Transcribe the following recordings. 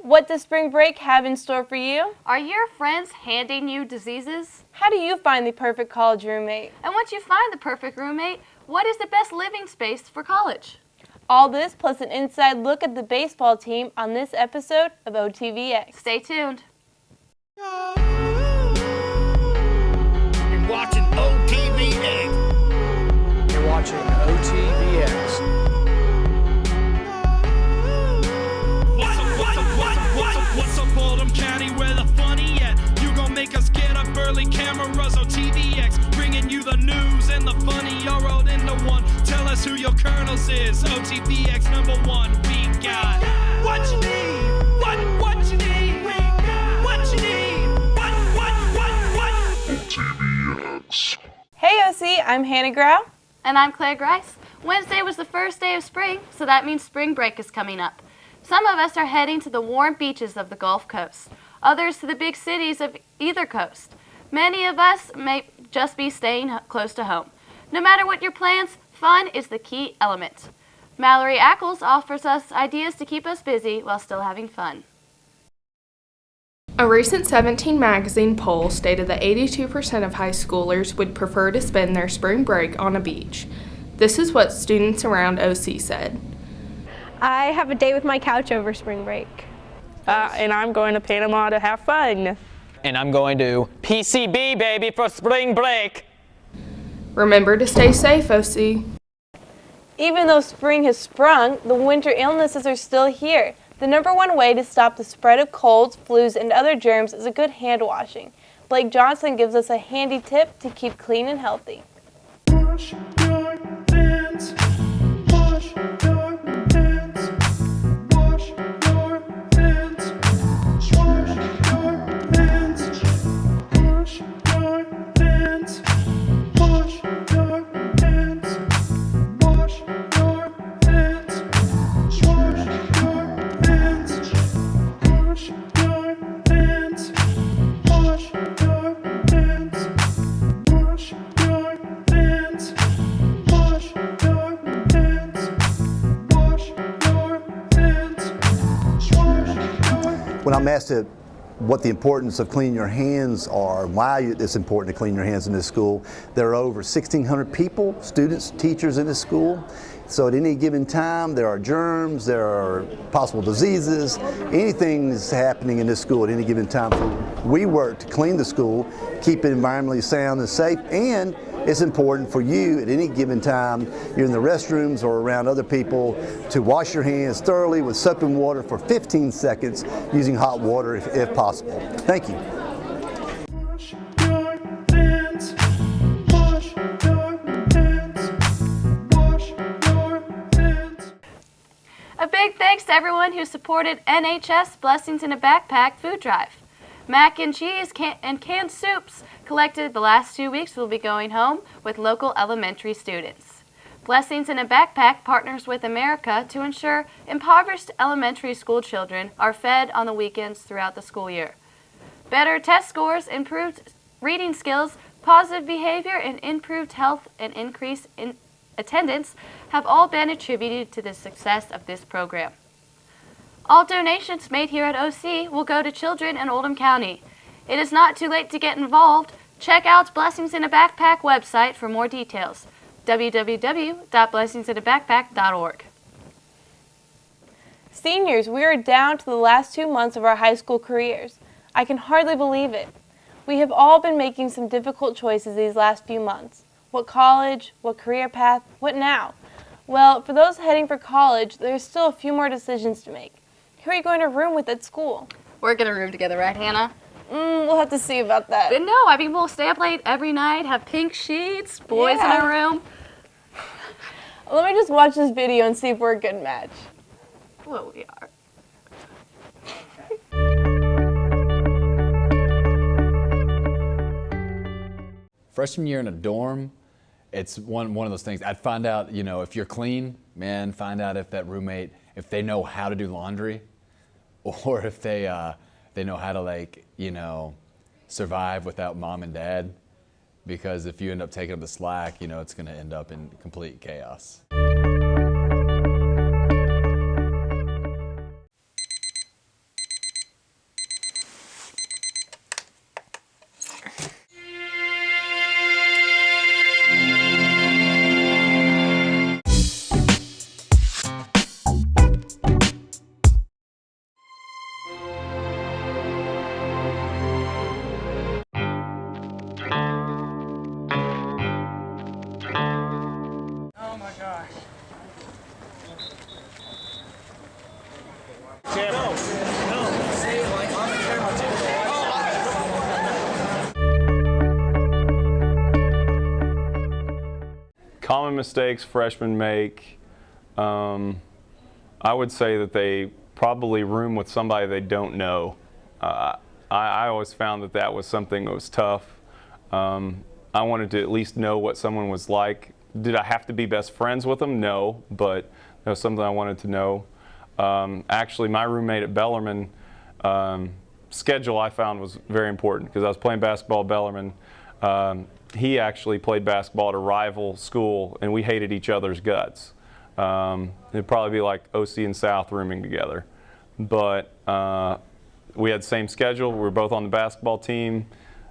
What does spring break have in store for you? Are your friends handing you diseases? How do you find the perfect college roommate? And once you find the perfect roommate, what is the best living space for college? All this plus an inside look at the baseball team on this episode of Otvx. Stay tuned. You're watching Otvx. You're watching Otvx. What's up, Oldham County, where the funny at? You gon' make us get up early, cameras on TVX, bringing you the news and the funny, you're rolled into one. Tell us who your kernels is. OTVX #1, we got what you need. What you need. What you need. What. OTVX. Hey OC, I'm Hannah Grau. And I'm Claire Grice. Wednesday was the first day of spring, so that means spring break is coming up. Some of us are heading to the warm beaches of the Gulf Coast, others to the big cities of either coast. Many of us may just be staying close to home. No matter what your plans, fun is the key element. Mallory Ackles offers us ideas to keep us busy while still having fun. A recent 17 magazine poll stated that 82% of high schoolers would prefer to spend their spring break on a beach. This is what students around OC said. I have a date with my couch over spring break. And I'm going to Panama to have fun. And I'm going to PCB, baby, for spring break. Remember to stay safe, OC. Even though spring has sprung, the winter illnesses are still here. The #1 way to stop the spread of colds, flus, and other germs is a good hand washing. Blake Johnson gives us a handy tip to keep clean and healthy. Wash your hands. Wash your hands. Wash your hands. Wash your hands. Wash your hands. Wash your hands. Wash your hands. Wash your hands. Wash your hands. Wash your hands. Wash your hands. Wash your hands. Wash your hands. When I'm asked what the importance of cleaning your hands are, why it's important to clean your hands in this school, there are over 1,600 people, students, teachers in this school. So at any given time, there are germs, there are possible diseases, anything is happening in this school at any given time. So we work to clean the school, keep it environmentally sound and safe, and it's important for you at any given time, you're in the restrooms or around other people, to wash your hands thoroughly with soap and water for 15 seconds using hot water if possible. Thank you. Wash your hands. Wash your hands. Wash your hands. A big thanks to everyone who supported NHS Blessings in a Backpack food drive. Mac and cheese and canned soups collected the last 2 weeks will be going home with local elementary students. Blessings in a Backpack partners with America to ensure impoverished elementary school children are fed on the weekends throughout the school year. Better test scores, improved reading skills, positive behavior, and improved health and increase in attendance have all been attributed to the success of this program. All donations made here at OC will go to children in Oldham County. It is not too late to get involved. Check out Blessings in a Backpack website for more details. www.blessingsinAbackpack.org. Seniors, we are down to the last 2 months of our high school careers. I can hardly believe it. We have all been making some difficult choices these last few months. What college? What career path? What now? Well, for those heading for college, there's still a few more decisions to make. Who are you going to room with at school? We're going to room together, right, Hannah? We'll have to see about that. But no, I mean, we'll stay up late every night, have pink sheets, boys in a room. Let me just watch this video and see if we're a good match. Well, we are. Freshman year in a dorm, it's one of those things. I'd find out, if you're clean, man, find out if that roommate, if they know how to do laundry, or if they know how to survive without mom and dad. Because if you end up taking up the slack, it's going to end up in complete chaos. common mistakes freshmen make, I would say that they probably room with somebody they don't know. I always found that that was something that was tough. I wanted to at least know what someone was like. Did I have to be best friends with them? No, but that was something I wanted to know. Actually, my roommate at Bellarmine, schedule I found was very important because I was playing basketball at Bellarmine. He actually played basketball at a rival school, and we hated each other's guts. It'd probably be like OC and South rooming together. But we had the same schedule. We were both on the basketball team.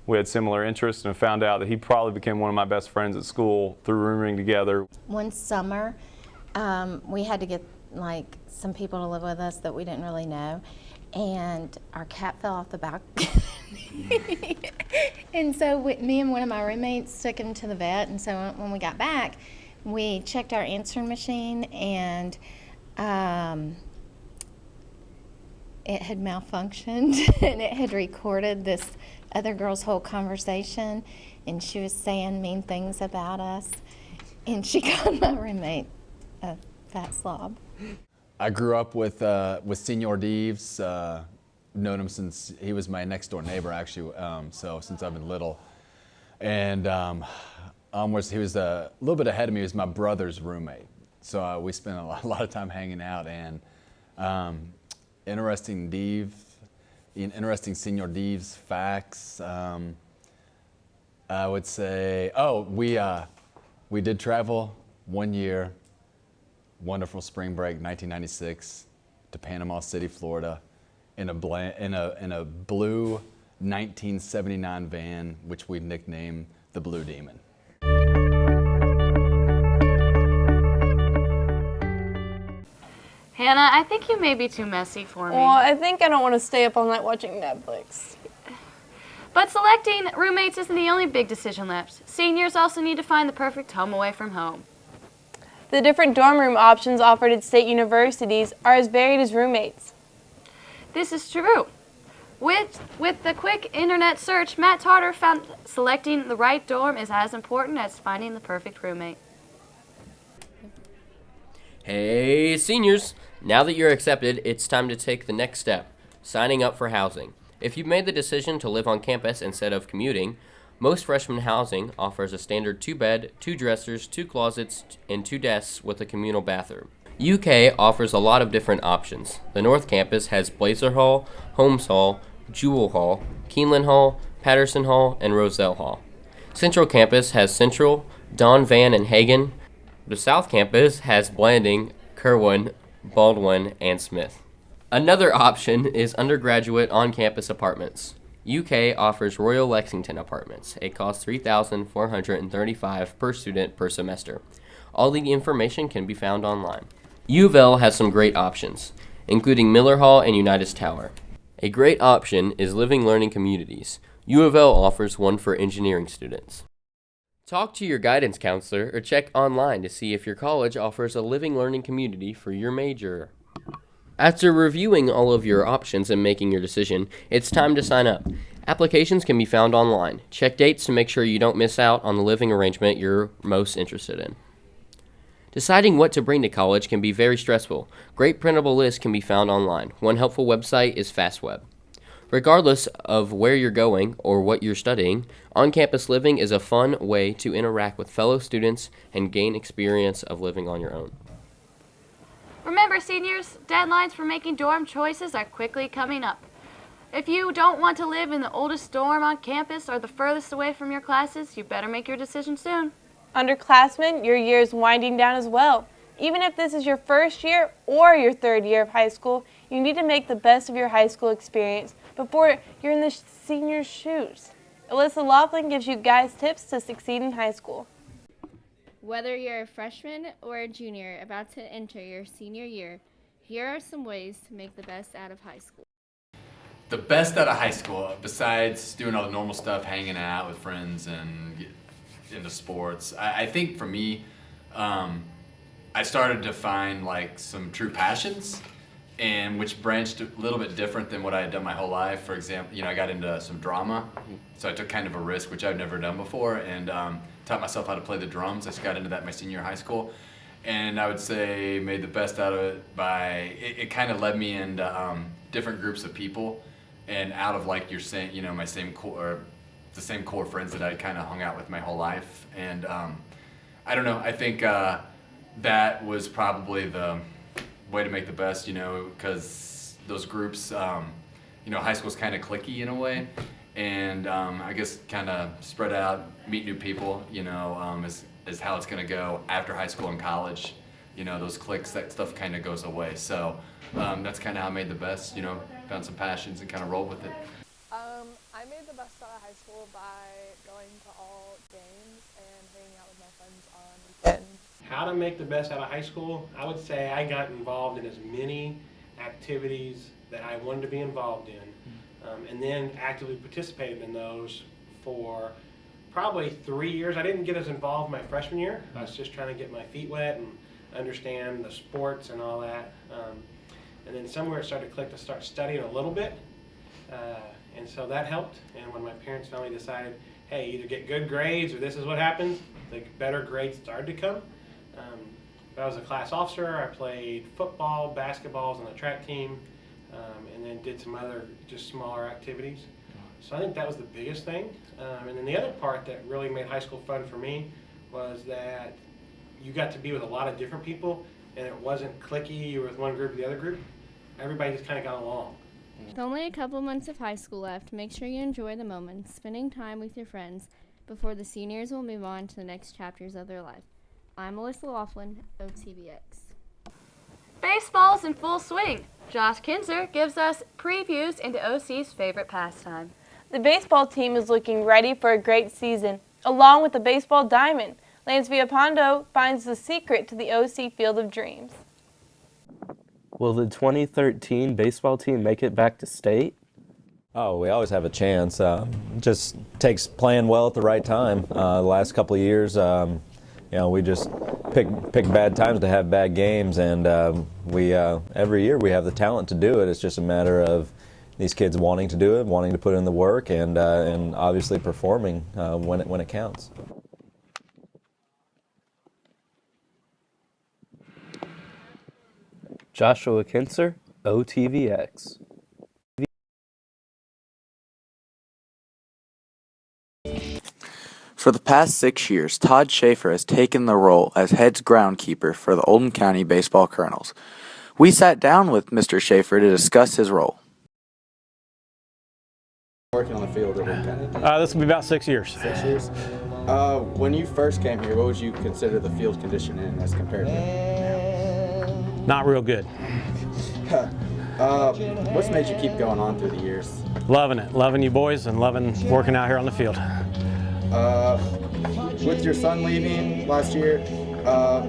We had similar interests, and I found out that he probably became one of my best friends at school through rooming together. One summer, we had to get like some people to live with us that we didn't really know, and our cat fell off the balcony. And so me and one of my roommates took him to the vet, and so when we got back, we checked our answering machine, and it had malfunctioned and it had recorded this other girl's whole conversation, and she was saying mean things about us, and she called my roommate a fat slob. I grew up with Senor Deves. Known him since he was my next door neighbor, actually. So since I've been little, and he was a little bit ahead of me. He was my brother's roommate, so we spent a lot of time hanging out. And interesting Senor Deves facts. I would say, we did travel one year. Wonderful spring break, 1996, to Panama City, Florida, in a blue 1979 van, which we nicknamed the Blue Demon. Hannah, I think you may be too messy for me. Well, I think I don't want to stay up all night watching Netflix. But selecting roommates isn't the only big decision left. Seniors also need to find the perfect home away from home. The different dorm room options offered at state universities are as varied as roommates. This is true. With the quick internet search, Matt Tarter found selecting the right dorm is as important as finding the perfect roommate. Hey seniors, now that you're accepted, it's time to take the next step, signing up for housing. If you've made the decision to live on campus instead of commuting, most freshman housing offers a standard 2-bed, 2 dressers, 2 closets, and 2 desks with a communal bathroom. UK offers a lot of different options. The North Campus has Blazer Hall, Holmes Hall, Jewell Hall, Keeneland Hall, Patterson Hall, and Roselle Hall. Central Campus has Central, Don Van, and Hagen. The South Campus has Blanding, Kerwin, Baldwin, and Smith. Another option is undergraduate on-campus apartments. UK offers Royal Lexington Apartments. It costs $3,435 per student per semester. All the information can be found online. U of L has some great options, including Miller Hall and Unitas Tower. A great option is Living Learning Communities. U of L offers one for engineering students. Talk to your guidance counselor or check online to see if your college offers a living learning community for your major. After reviewing all of your options and making your decision, it's time to sign up. Applications can be found online. Check dates to make sure you don't miss out on the living arrangement you're most interested in. Deciding what to bring to college can be very stressful. Great printable lists can be found online. One helpful website is FastWeb. Regardless of where you're going or what you're studying, on-campus living is a fun way to interact with fellow students and gain experience of living on your own. Remember, seniors, deadlines for making dorm choices are quickly coming up. If you don't want to live in the oldest dorm on campus or the furthest away from your classes, you better make your decision soon. Underclassmen, your year is winding down as well. Even if this is your first year or your third year of high school, you need to make the best of your high school experience before you're in the senior's shoes. Alyssa Laughlin gives you guys tips to succeed in high school. Whether you're a freshman or a junior about to enter your senior year, here are some ways to make the best out of high school. The best out of high school, besides doing all the normal stuff, hanging out with friends and get into sports, I think for me, I started to find like some true passions, and which branched a little bit different than what I had done my whole life. For example, I got into some drama, so I took kind of a risk, which I've never done before, and taught myself how to play the drums. I just got into that my senior year of high school, and I would say made the best out of it by, it kind of led me into different groups of people, and out of like you're saying, my same core, or the same core friends that I kind of hung out with my whole life, and I don't know, I think that was probably the way to make the best, because those groups, high school's kind of cliquey in a way, and I guess kind of spread out, meet new people, is how it's going to go after high school and college. Those cliques, that stuff kind of goes away. So that's kind of how I made the best, found some passions and kind of rolled with it. I made the best out of high school by going to all games and hanging out with my friends on weekends. How to make the best out of high school? I would say I got involved in as many activities that I wanted to be involved in, and then actively participated in those for probably 3 years. I didn't get as involved my freshman year. I was just trying to get my feet wet and understand the sports and all that. And then somewhere it started to click to start studying a little bit. And so that helped. And when my parents finally decided, hey, either get good grades or this is what happens, the better grades started to come. I was a class officer. I played football, basketballs on the track team, and then did some other just smaller activities. So I think that was the biggest thing. And then the other part that really made high school fun for me was that you got to be with a lot of different people, and it wasn't cliquey, you were with one group or the other group. Everybody just kind of got along. With only a couple months of high school left, make sure you enjoy the moments, spending time with your friends before the seniors will move on to the next chapters of their life. I'm Melissa Laughlin, Otvx. Baseball's in full swing. Josh Kinzer gives us previews into OC's favorite pastime. The baseball team is looking ready for a great season, along with the baseball diamond. Lance Villapondo finds the secret to the OC Field of Dreams. Will the 2013 baseball team make it back to state? Oh, we always have a chance. Just takes playing well at the right time. The last couple of years, we just pick bad times to have bad games, and we every year we have the talent to do it. It's just a matter of these kids wanting to do it, wanting to put in the work, and obviously performing when it counts. Joshua Kinzer, Otvx. For the past 6 years, Todd Schaefer has taken the role as head groundkeeper for the Oldham County Baseball Colonels. We sat down with Mr. Schaefer to discuss his role. Working on the field at Oldham County? This will be about 6 years. 6 years? When you first came here, what would you consider the field condition in as compared to now? Not real good. What's made you keep going on through the years? Loving it. Loving you boys and loving working out here on the field. With your son leaving last year, how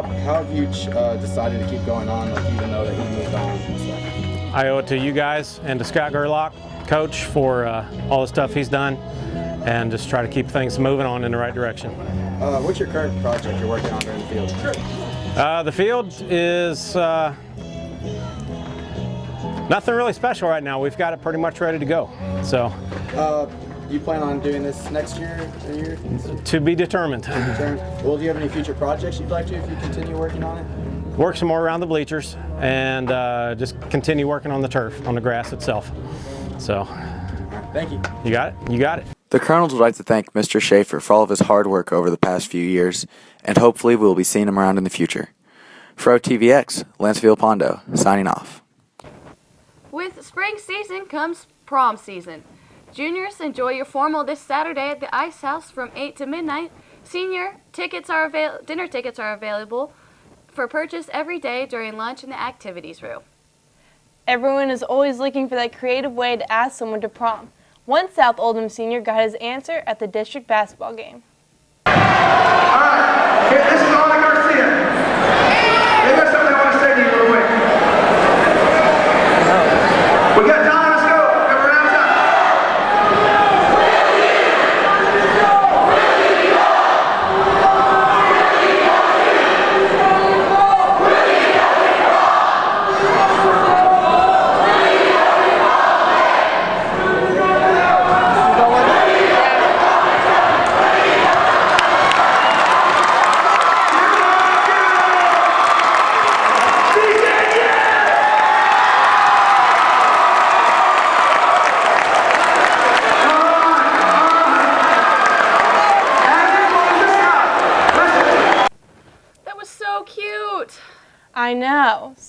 have you decided to keep going on, even though that he moved on and stuff? I owe it to you guys and to Scott Gerlach, coach, for all the stuff he's done, and just try to keep things moving on in the right direction. What's your current project you're working on during the field? The field is nothing really special right now. We've got it pretty much ready to go. So. You plan on doing this next year, a year? To be determined. Well, do you have any future projects you'd like to if you continue working on it? Work some more around the bleachers and just continue working on the turf, on the grass itself. So. Thank you. You got it? You got it. The Colonels would like to thank Mr. Schaefer for all of his hard work over the past few years, and hopefully we'll be seeing him around in the future. For OTVX, Lance Villapondo, signing off. With spring season comes prom season. Juniors, enjoy your formal this Saturday at the Ice House from 8 to midnight. Senior dinner tickets are available for purchase every day during lunch in the activities room. Everyone is always looking for that creative way to ask someone to prom. One South Oldham senior got his answer at the district basketball game. All right, this is Ana Garcia. Maybe there's something I want to say to you real quick. We got time, let's go. We're out of time.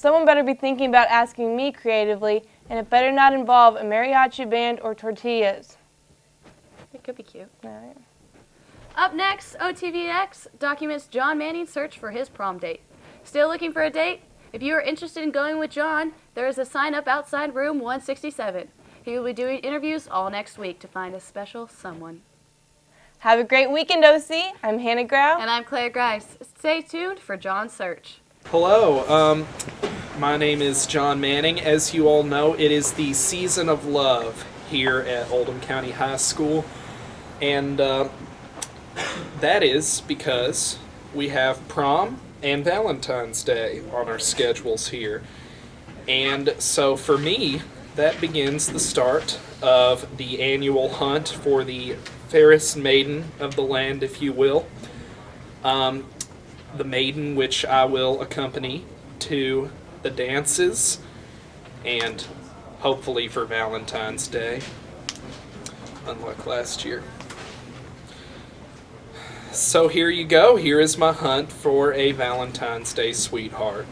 someone better be thinking about asking me creatively, and it better not involve a mariachi band or tortillas. It could be cute. Right. Up next, OTVX documents John Manning's search for his prom date. Still looking for a date? If you are interested in going with John, there is a sign-up outside room 167. He will be doing interviews all next week to find a special someone. Have a great weekend, OC. I'm Hannah Grau. And I'm Claire Grice. Stay tuned for John's search. Hello, my name is John Manning. As you all know, it is the season of love here at Oldham County High School. And that is because we have prom and Valentine's Day on our schedules here. And so for me, that begins the start of the annual hunt for the fairest maiden of the land, if you will. The maiden which I will accompany to the dances and hopefully for Valentine's Day, unlike last year. So here you go. Here is my hunt for a Valentine's Day sweetheart.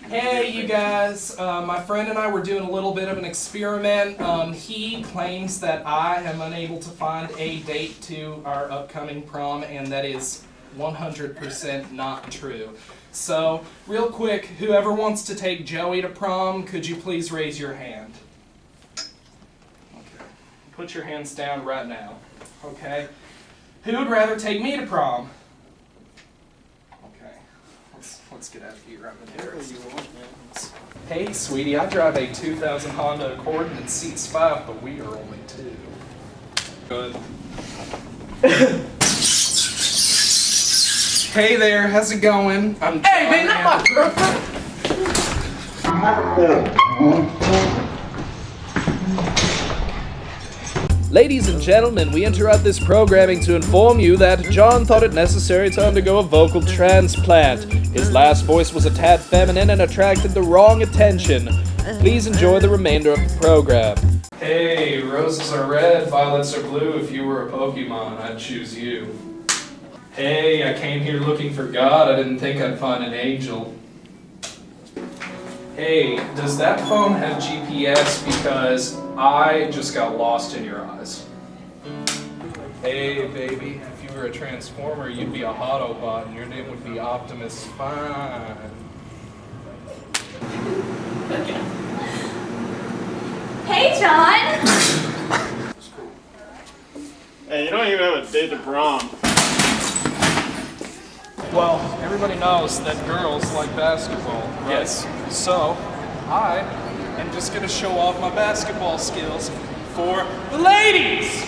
Hey, you guys. My friend and I were doing a little bit of an experiment. He claims that I am unable to find a date to our upcoming prom, and that is 100% not true. So, real quick, whoever wants to take Joey to prom, could you please raise your hand? Okay. Put your hands down right now. Okay. Who would rather take me to prom? Okay. Let's get out of here. I'm embarrassed. Hey, sweetie, I drive a 2000 Honda Accord and it seats 5, but we are only 2. Good. Hey there, how's it going? I'm Hey, man, not my girlfriend! Ladies and gentlemen, we interrupt this programming to inform you that John thought it necessary to undergo a vocal transplant. His last voice was a tad feminine and attracted the wrong attention. Please enjoy the remainder of the program. Hey, roses are red, violets are blue. If you were a Pokemon, I'd choose you. Hey, I came here looking for God. I didn't think I'd find an angel. Hey, does that phone have GPS? Because I just got lost in your eyes. Hey, baby, if you were a Transformer, you'd be a Autobot, and your name would be Optimus Prime. Hey, John! Hey, you don't even have a date to prom. Well, everybody knows that girls like basketball, right? Yes. So, I am just going to show off my basketball skills for the ladies!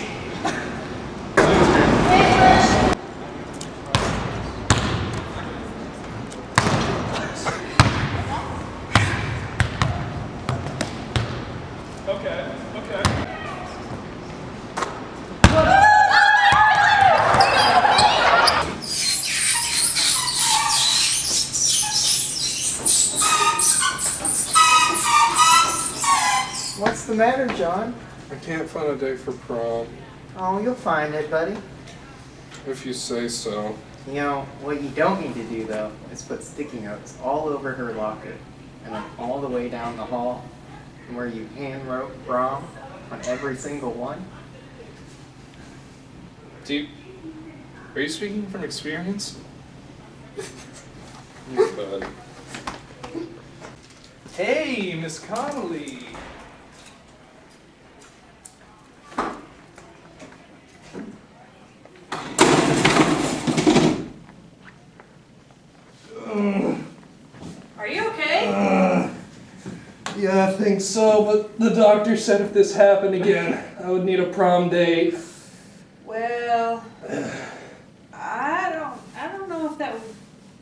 Okay. What's the matter, John? I can't find a date for prom. Oh, you'll find it, buddy. If you say so. You know, what you don't need to do, though, is put sticky notes all over her locker, and then all the way down the hall, and where you hand-wrote prom on every single one. Are you speaking from experience? Bud. Hey, Miss Connolly. Are you okay? Yeah, I think so, but the doctor said if this happened again, I would need a prom date. Well, I don't know if that would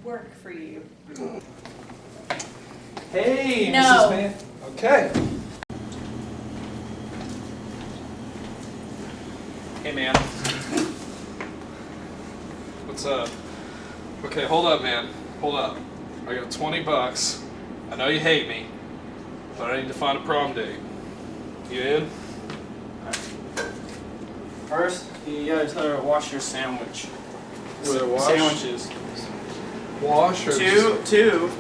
work for you. Hey, No. Mrs. Man. Okay. Hey, man. What's up? Okay, hold up, man. Hold up. I got $20. I know you hate me, but I need to find a prom date. You in? First, you gotta tell her to wash your sandwich. With a wash? Sandwiches. Wash or Two,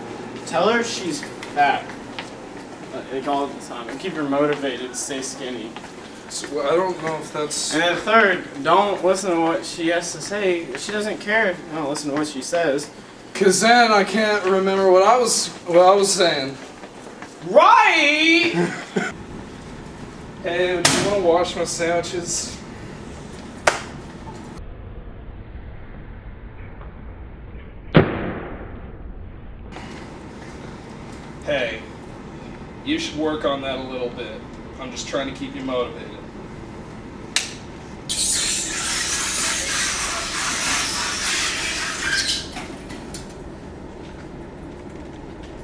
tell her she's fat. Like all the time. And keep her motivated to stay skinny. So, I don't know if that's... And then third, don't listen to what she has to say. She doesn't care if you don't listen to what she says. Cause then I can't remember what I was saying. Right! Hey, do you want to wash my sandwiches? Hey, you should work on that a little bit. I'm just trying to keep you motivated.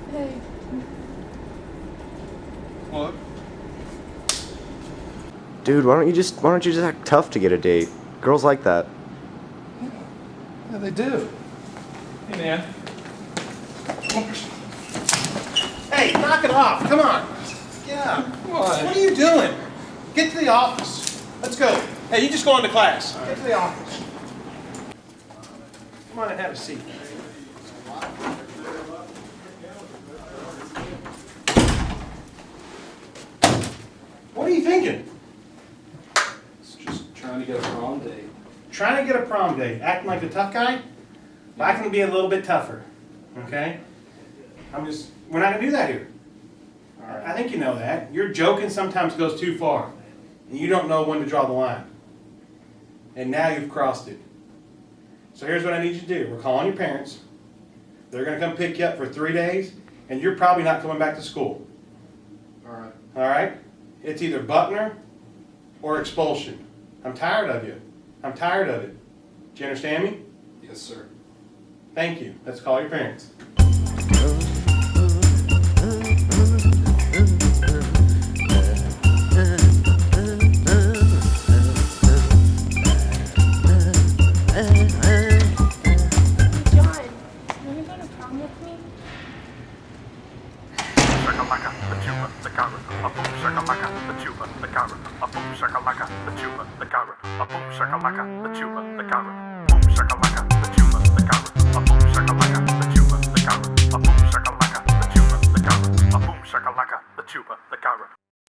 Hey. What? Dude, why don't you just act tough to get a date? Girls like that. Yeah, they do. Hey, man. Hey, knock it off. Come on. Get up. What? What are you doing? Get to the office. Let's go. Hey, you just go into class. Get to the office. Come on and have a seat. What are you thinking? Just trying to get a prom date. Trying to get a prom date. Acting like the tough guy? Well, I can be a little bit tougher. Okay? We're not going to do that here. I think you know that. Your joking sometimes goes too far. And you don't know when to draw the line. And now you've crossed it. So here's what I need you to do. We're calling your parents. They're going to come pick you up for 3 days. And you're probably not coming back to school. Alright. Alright? It's either Buckner or expulsion. I'm tired of you. I'm tired of it. Do you understand me? Yes, sir. Thank you. Let's call your parents. Shakalaka, the tuba, the carrot, a boom shakalaka, the tuba, the carrot, boom shakalaka.